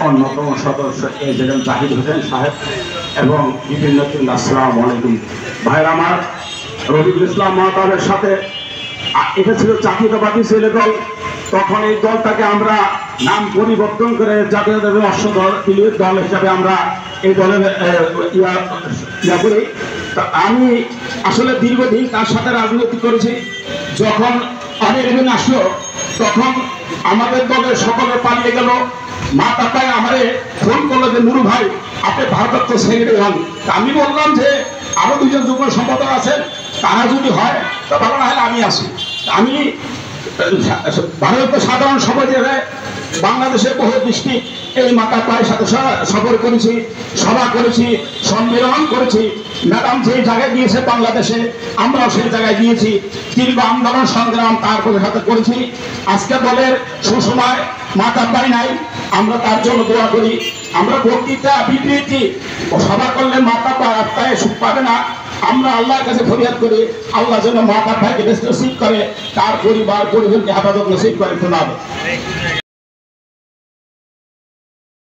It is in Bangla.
অন্যতম সদস্য এজেন্ট জাহিদ হোসেন সাহেব এবং বিভিন্ন আসসালামু আলাইকুম ভাইরা আমার। রবিউল ইসলাম মহতাবের সাথে এটা ছিল জাতীয়তাবাদী ছেলে দল। তখন এই দলটাকে আমরা নাম পরিবর্তন করে জাতীয়তাবাদী অশ্ব দল হিসাবে আমরা এই দলের ইয়া করি। আমি আসলে দীর্ঘদিন তার সাথে রাজনীতি করেছি। যখন আমির আসলো তখন আমাদের দলের সকলে পালিয়ে গেল। মা তাপায় আমারে ফোন করলো যে নুরু ভাই আপনি ভারপ্রাপ্ত সেক্রেটারি হন। আমি বললাম যে আরো দুজন যুগ্ম সম্পাদক আছেন, তারা যদি হয় তো ভালো, না হলে আমি আসি। আমি ভারতীয় সাধারণ সমাজের বাংলাদেশের বহু ডিস্ট্রিক্ট এই মাতা পায়ের সাথে সফর করেছি, সভা করেছি, সম্মেলন করেছি। ম্যাডাম যে জায়গায় গিয়েছে বাংলাদেশে আমরাও সেই জায়গায় গিয়েছি। দীর্ঘ আন্দোলন সংগ্রাম তার সাথে করেছি। আজকে দলের সুসময় মাতা পাই নাই, আমরা তার জন্য দোয়া করি। আমরা বক্তৃতা বিবৃতি ও সভা করলে মাতা পায় আত্মায় সুখ পাবে না। আমরা আল্লাহর কাছে ফরিয়াদ করি আল্লাহ যেন মাতা ভাইকে নসিব করে, তার পরিবার পরিজনকে হেফাজত নসিব করে।